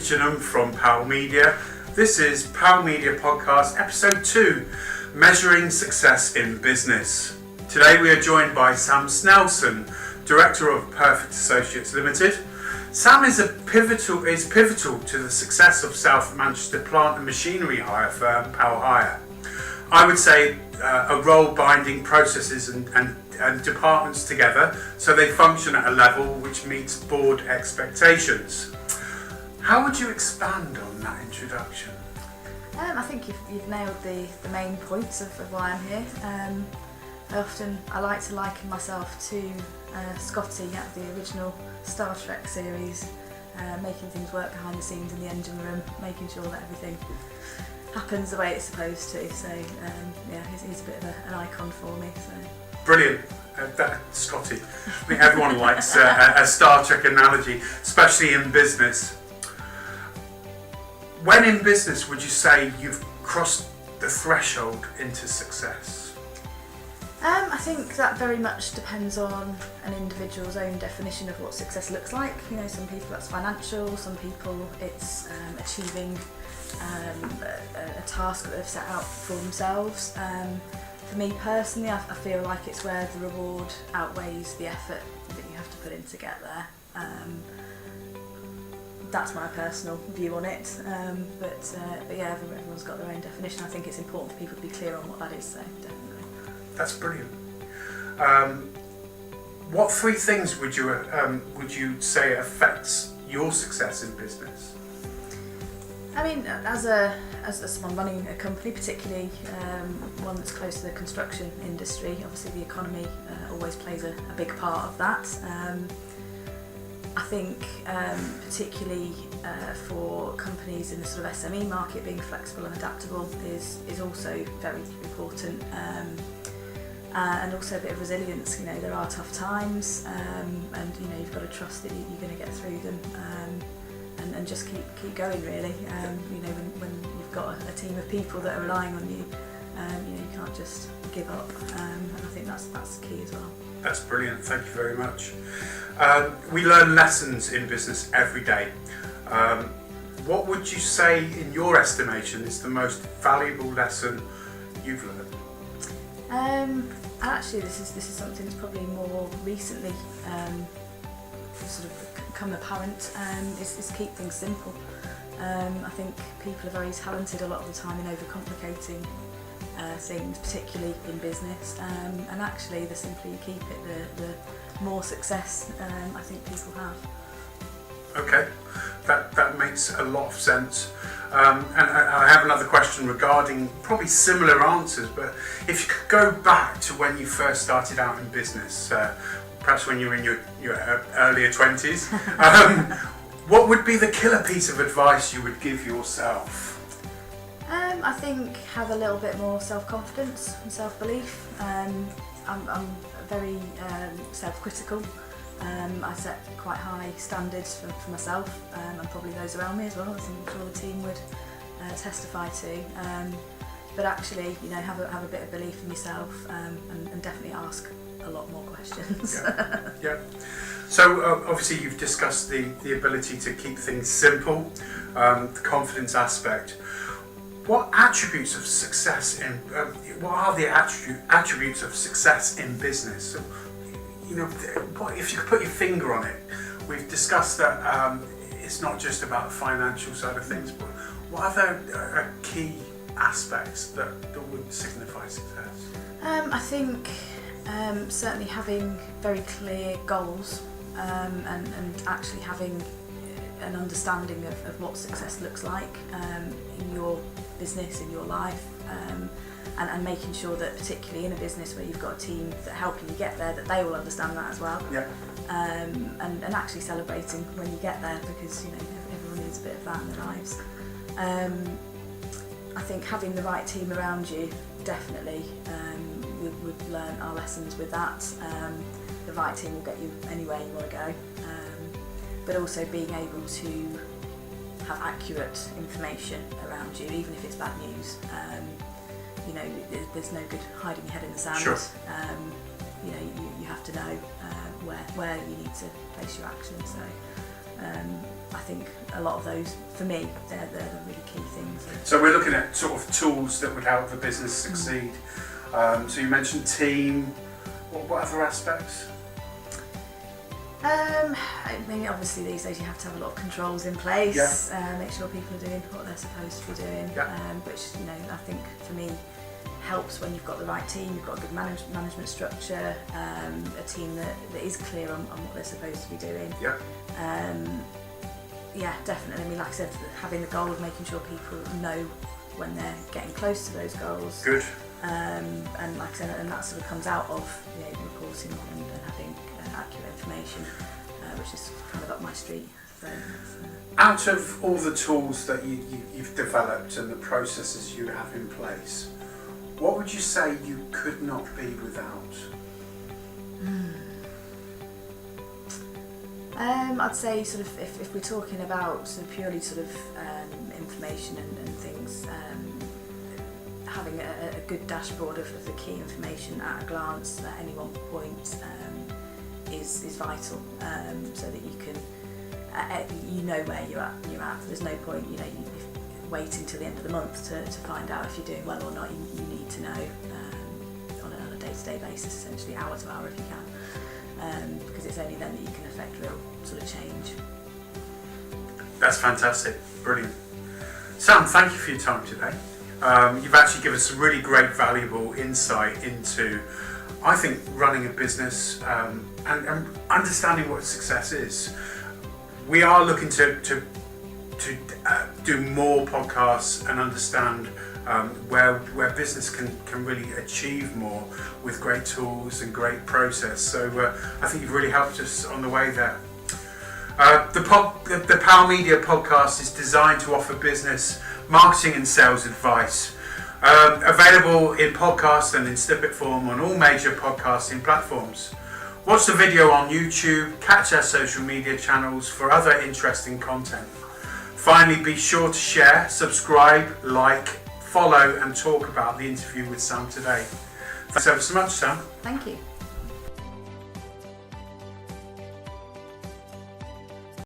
Kitchenham from Powell Media. This is Powell Media Podcast, Episode 2, Measuring Success in Business. Today we are joined by Sam Snelson, Director of Perfect Associates Limited. Sam is pivotal to the success of South Manchester plant and machinery hire firm Powell Hire. I would say a role binding processes and departments together so they function at a level which meets board expectations. How would you expand on that introduction? I think you've nailed the main points of why I'm here. I like to liken myself to Scotty at the original Star Trek series, making things work behind the scenes in the engine room, making sure that everything happens the way it's supposed to. So he's a bit of an icon for me. So. Brilliant. Scotty. I think everyone likes a Star Trek analogy, especially in business. When in business would you say you've crossed the threshold into success? I think that very much depends on an individual's own definition of what success looks like. You know, some people that's financial, some people it's achieving a task that they've set out for themselves. For me personally, I feel like it's where the reward outweighs the effort that you have to put in to get there. That's my personal view on it, but yeah, everyone's got their own definition. I think it's important for people to be clear on what that is, so definitely. That's brilliant. What three things would you say affects your success in business? I mean, as someone running a company, particularly one that's close to the construction industry, obviously the economy always plays a big part of that. I think particularly for companies in the sort of SME market, being flexible and adaptable is also very important, and also a bit of resilience. You know, there are tough times, and you know you've got to trust that you're going to get through them, and just keep going really. You know, when you've got a team of people that are relying on you, you know you can't just give up, and I think that's key as well. That's brilliant, thank you very much. We learn lessons in business every day. What would you say, in your estimation, is the most valuable lesson you've learned? Actually, this is something that's probably more recently sort of become apparent. Is keep things simple. I think people are very talented a lot of the time in overcomplicating things, particularly in business, and actually the simpler you keep it, the more success I think people have. Okay, that makes a lot of sense. And I have another question regarding probably similar answers, but if you could go back to when you first started out in business, perhaps when you were in your earlier 20s, what would be the killer piece of advice you would give yourself? I think have a little bit more self-confidence and self-belief. I'm very self-critical. I set quite high standards for myself and probably those around me as well, as I'm sure the team would testify to. But actually, you know, have a bit of belief in yourself, and definitely ask a lot more questions. Yeah. So obviously you've discussed the ability to keep things simple, the confidence aspect. What attributes of success what are the attributes of success in business? So, you know, if you could put your finger on it, we've discussed that it's not just about the financial side of things, but what other key aspects that would signify success? I think certainly having very clear goals, and actually having an understanding of what success looks like in your business, in your life, and making sure that particularly in a business where you've got a team that are helping you get there, that they will understand that as well. Yeah. And actually celebrating when you get there, because you know everyone needs a bit of that in their lives. I think having the right team around you, definitely, we've learned our lessons with that. The right team will get you anywhere you want to go, but also being able to have accurate information around you, even if it's bad news. You know, there's no good hiding your head in the sand. Sure. You know, you have to know where you need to place your action. So I think a lot of those, for me, they're the really key things. So we're looking at sort of tools that would help the business succeed. So you mentioned team. What other aspects? I mean, obviously these days you have to have a lot of controls in place, make sure people are doing what they're supposed to be doing, which, you know, I think for me helps when you've got the right team, you've got a good management structure, a team that is clear on what they're supposed to be doing. Yeah, definitely. I mean, like I said, having the goals, making sure people know when they're getting close to those goals. Good. And like I said, and that sort of comes out of reporting and having accurate information, which is kind of up my street. So, out of all the tools that you've developed and the processes you have in place, what would you say you could not be without? I'd say sort of if we're talking about sort of purely sort of information and things, having a good dashboard of the key information at a glance at any one point is vital, so that you can you know where you're at. There's no point, you know, waiting till the end of the month to find out if you're doing well or not. You need to know on a day-to-day basis, essentially hour to hour if you can, because it's only then that you can affect real sort of change. That's fantastic, brilliant. Sam, thank you for your time today. You've actually given us some really great, valuable insight into, I think, running a business and understanding what success is. We are looking to do more podcasts and understand where business can really achieve more with great tools and great process. So I think you've really helped us on the way there. The Power Media podcast is designed to offer business, marketing and sales advice. Available in podcast and in snippet form on all major podcasting platforms. Watch the video on YouTube, catch our social media channels for other interesting content. Finally, be sure to share, subscribe, like, follow and talk about the interview with Sam today. Thanks ever so much, Sam. Thank you.